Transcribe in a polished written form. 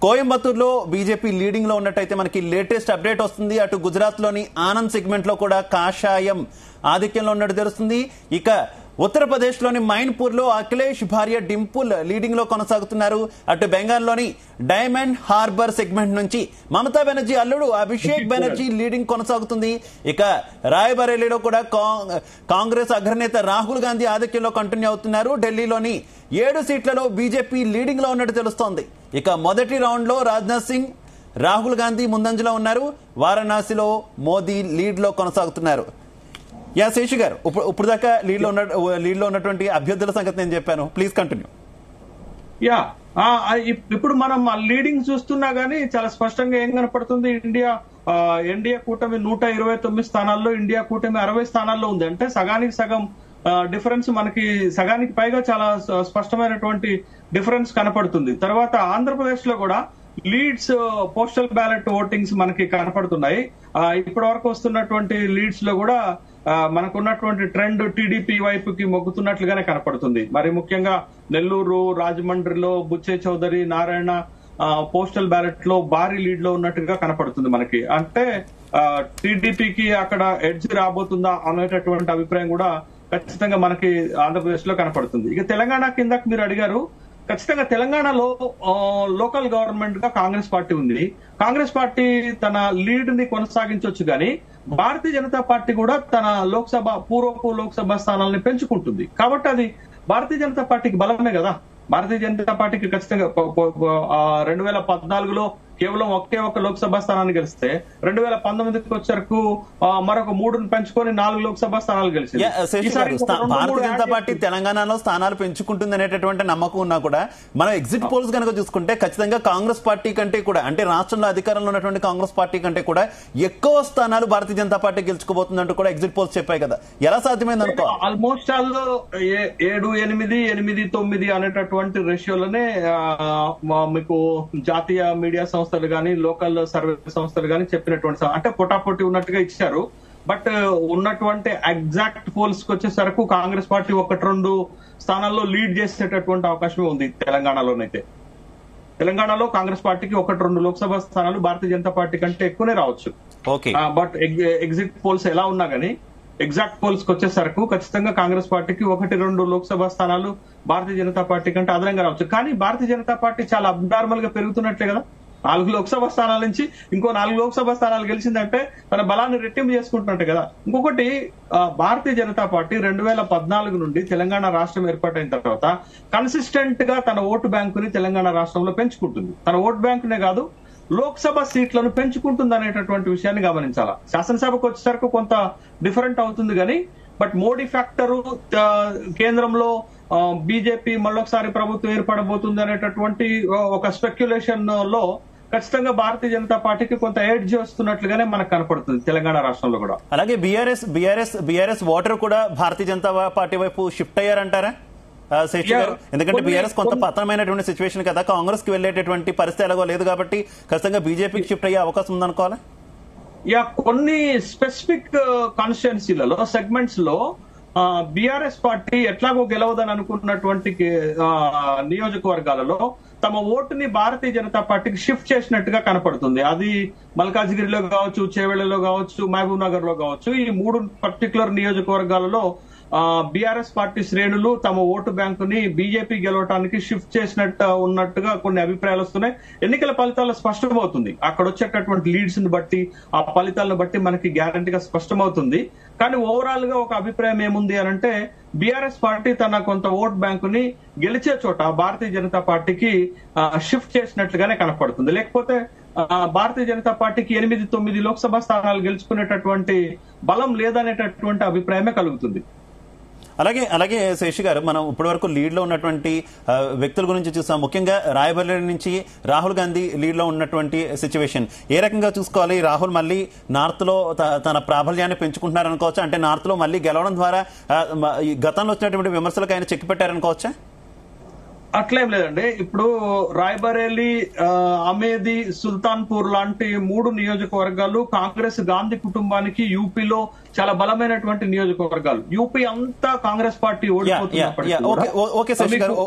కోయంబత్తూరులో BJP leading లో ఉన్నట్టయితే మనకి లేటెస్ట్ అప్డేట్ వస్తుంది. అటు గుజరాత్ లోని ఆనంద్ సెగ్మెంట్ లో కూడా కాషాయం ఆధిక్యంలో ఉన్నట్టు తెలుస్తుంది. ఇక ఉత్తరప్రదేశ్ లోని మైన్పూర్ లో అఖిలేష్ భార్య డింపుల్ లీడింగ్ లో కొనసాగుతున్నారు. అటు బెంగాల్లోని డైమండ్ హార్బర్ సెగ్మెంట్ నుంచి మమతా బెనర్జీ అల్లుడు అభిషేక్ బెనర్జీ లీడింగ్ కొనసాగుతుంది. ఇక రాయ్బరేలీలో కూడా కాంగ్రెస్ అగ్రనేత రాహుల్ గాంధీ ఆధిక్యంలో కంటిన్యూ అవుతున్నారు. ఢిల్లీలోని 7 సీట్లలో బీజేపీ లీడింగ్ లో ఉన్నట్టు తెలుస్తోంది. ఇక మొదటి రౌండ్ లో రాజ్నాథ్ సింగ్, రాహుల్ గాంధీ ముందంజలో ఉన్నారు. వారణాసిలో మోదీ లీడ్ లో కొనసాగుతున్నారు. శేషు గారు, ఇప్పుడు దాకా లీడ్ లో ఉన్నటువంటి అభ్యర్థుల సంగతి నేను చెప్పాను. Please continue. ఇప్పుడు మనం లీడింగ్ చూస్తున్నా గానీ చాలా స్పష్టంగా ఏం కనపడుతుంది. ఎన్డీఏ కూటమి 129 స్థానాల్లో, ఇండియా కూటమి 60 స్థానాల్లో ఉంది. అంటే సగానికి సగం డిఫరెన్స్, మనకి సగానికి పైగా చాలా స్పష్టమైనటువంటి డిఫరెన్స్ కనపడుతుంది. తర్వాత ఆంధ్రప్రదేశ్ లో కూడా లీడ్స్ పోస్టల్ బ్యాలెట్ ఓటింగ్స్ మనకి కనపడుతున్నాయి. ఇప్పటి వరకు వస్తున్నటువంటి లీడ్స్ లో కూడా మనకున్నటువంటి ట్రెండ్ టీడీపీ వైపుకి మొగ్గుతున్నట్లుగానే కనపడుతుంది. మరి ముఖ్యంగా నెల్లూరు, రాజమండ్రిలో బుచ్చే చౌదరి, నారాయణ పోస్టల్ బ్యాలెట్ లో భారీ లీడ్ లో ఉన్నట్టుగా కనపడుతుంది మనకి. అంటే టీడీపీకి అక్కడ ఎడ్జ్ రాబోతుందా అనేటటువంటి అభిప్రాయం కూడా ఖచ్చితంగా మనకి ఆంధ్రప్రదేశ్ లో కనపడుతుంది. ఇక తెలంగాణ కిందకి మీరు అడిగారు. ఖచ్చితంగా తెలంగాణలో లోకల్ గవర్నమెంట్ గా కాంగ్రెస్ పార్టీ ఉంది. కాంగ్రెస్ పార్టీ తన లీడ్ ని కొనసాగించవచ్చు కానీ భారతీయ జనతా పార్టీ కూడా తన పూర్వపు లోక్సభ స్థానాలని పెంచుకుంటుంది. కాబట్టి అది భారతీయ జనతా పార్టీకి బలమే కదా. భారతీయ జనతా పార్టీకి ఖచ్చితంగా 2014లో కేవలం ఒకే ఒక లోక్సభ స్థానాన్ని గెలిస్తే 2019కి వచ్చరకు మరొక 3ని పెంచుకొని 4 లోక్సభ స్థానాలు గెలిచింది. భారతీయ జనతా పార్టీ తెలంగాణలో స్థానాలు పెంచుకుంటుంది అనేటటువంటి నమ్మకం ఉన్నా కూడా మనం ఎగ్జిట్ పోల్స్ కనుక చూసుకుంటే ఖచ్చితంగా కాంగ్రెస్ పార్టీ కంటే కూడా, అంటే రాష్ట్రంలో అధికారంలో ఉన్నటువంటి కాంగ్రెస్ పార్టీ కంటే కూడా ఎక్కువ స్థానాలు భారతీయ జనతా పార్టీ గెలుచుకోబోతుందంటూ కూడా ఎగ్జిట్ పోల్స్ చెప్పాయి కదా. ఎలా సాధ్యమైంది అనుకో? ఆల్మోస్ట్ ఆల్ 7, 8, 8, 9 అనేటటువంటి రేషియోలోనే మీకు జాతీయ మీడియా సంస్థలు కానీ లోకల్ సర్వే సంస్థలు కానీ చెప్పినటువంటి, అంటే పోటాపోటీ ఉన్నట్టుగా ఇచ్చారు. బట్ ఉన్నటువంటి ఎగ్జాక్ట్ పోల్స్ కి వచ్చేసరికి కాంగ్రెస్ పార్టీ 1-2 స్థానాల్లో లీడ్ చేసేటటువంటి అవకాశమే ఉంది తెలంగాణలోనైతే. తెలంగాణలో కాంగ్రెస్ పార్టీకి 1-2 లోక్సభ స్థానాలు భారతీయ జనతా పార్టీ కంటే ఎక్కువనే రావచ్చు. బట్ ఎగ్జిట్ పోల్స్ ఎలా ఉన్నా గానీ ఎగ్జాక్ట్ పోల్స్ కి వచ్చేసరికి ఖచ్చితంగా కాంగ్రెస్ పార్టీకి 1-2 లోక్సభ స్థానాలు భారతీయ జనతా పార్టీ కంటే అదనంగా రావచ్చు. కానీ భారతీయ జనతా పార్టీ చాలా అబ్నార్మల్ గా పెరుగుతున్నట్లే కదా. 4 లోక్సభ స్థానాల నుంచి ఇంకో 4 లోక్సభ స్థానాలు గెలిచిందంటే తన బలాన్ని రెట్టింపు చేసుకుంటున్నట్టే కదా. ఇంకొకటి, భారతీయ జనతా పార్టీ 2014 నుండి తెలంగాణ రాష్ట్రం ఏర్పాటైన తర్వాత కన్సిస్టెంట్ గా తన ఓటు బ్యాంకుని తెలంగాణ రాష్ట్రంలో పెంచుకుంటుంది. తన ఓటు బ్యాంకునే కాదు, లోక్సభ సీట్లను పెంచుకుంటుంది అనేటటువంటి విషయాన్ని గమనించాలా. శాసనసభకు వచ్చేసరికి కొంత డిఫరెంట్ అవుతుంది కానీ, బట్ మోడీ ఫ్యాక్టరు, కేంద్రంలో బీజేపీ మళ్ళొకసారి ప్రభుత్వం ఏర్పడబోతుంది అనేటటువంటి ఒక స్పెక్యులేషన్ లో ఖచ్చితంగా భారతీయ జనతా పార్టీకి కొంత ఎడ్జ్ వస్తున్నట్లుగానే మనకు కనపడుతుంది తెలంగాణ రాష్ట్రంలో కూడా. అలాగే బీఆర్ఎస్ ఓటర్ కూడా భారతీయ జనతా పార్టీ వైపు షిఫ్ట్ అయ్యారంటారా శేషు గారు? ఎందుకంటే బీఆర్ఎస్ కొంత పతనమైనటువంటి సిచ్యువేషన్ కదా, కాంగ్రెస్ కి వెళ్లేటటువంటి పరిస్థితి ఎలాగో లేదు కాబట్టి ఖచ్చితంగా బీజేపీకి షిఫ్ట్ అయ్యే అవకాశం ఉందనుకోవాలి. కొన్ని స్పెసిఫిక్ కాన్స్టిట్యుయెన్సీలలో, సెగ్మెంట్స్ లో బీఆర్ఎస్ పార్టీ ఎట్లాగో గెలవదని అనుకున్నటువంటి నియోజకవర్గాలలో తమ ఓటుని భారతీయ జనతా పార్టీకి షిఫ్ట్ చేసినట్టుగా కనపడుతుంది. అది మల్కాజ్గిరిలో కావచ్చు, చేవెళ్లలో కావచ్చు, మహబూబ్ నగర్ లో కావచ్చు. ఈ 3 పర్టికులర్ నియోజకవర్గాలలో బీఆర్ఎస్ పార్టీ శ్రేణులు తమ ఓటు బ్యాంకుని బీజేపీ గెలవడానికి షిఫ్ట్ చేసినట్టు ఉన్నట్టుగా కొన్ని అభిప్రాయాలు వస్తున్నాయి. ఎన్నికల ఫలితాల్లో స్పష్టమవుతుంది. అక్కడ వచ్చేటటువంటి లీడ్స్ ని బట్టి, ఆ ఫలితాలను బట్టి మనకి గ్యారంటీగా స్పష్టమవుతుంది. కానీ ఓవరాల్ గా ఒక అభిప్రాయం ఏముంది అని అంటే, బీఆర్ఎస్ పార్టీ తన కొంత ఓట్ బ్యాంకుని గెలిచే చోట భారతీయ జనతా పార్టీకి షిఫ్ట్ చేసినట్లుగానే కనపడుతుంది. లేకపోతే భారతీయ జనతా పార్టీకి 8-9 లోక్సభ స్థానాలు గెలుచుకునేటటువంటి బలం లేదనేటటువంటి అభిప్రాయమే కలుగుతుంది. అలాగే శేషు గారు, మనం ఇప్పటి వరకు లీడ్ లో ఉన్నటువంటి వ్యక్తుల గురించి చూసాం. ముఖ్యంగా రాయ్బరేలీ నుంచి రాహుల్ గాంధీ లీడ్ లో ఉన్నటువంటి సిచ్యువేషన్ ఏ రకంగా చూసుకోవాలి? రాహుల్ మళ్ళీ నార్త్ లో తన ప్రాబల్యాన్ని పెంచుకుంటున్నారనుకోవచ్చా? అంటే నార్త్ లో మళ్ళీ గెలవడం ద్వారా గతంలో వచ్చినటువంటి విమర్శలకు ఆయన చెక్ పెట్టారనుకోవచ్చా? అట్లేం లేదండి. ఇప్పుడు రాయ్బరేలీ, అమేధీ, సుల్తాన్పూర్ లాంటి 3 నియోజకవర్గాలు కాంగ్రెస్ గాంధీ కుటుంబానికి యూపీలో చాలా బలమైనటువంటి నియోజకవర్గాలు. యూపీ అంతా కాంగ్రెస్ పార్టీ ఓడిపోతున్నప్పటికీ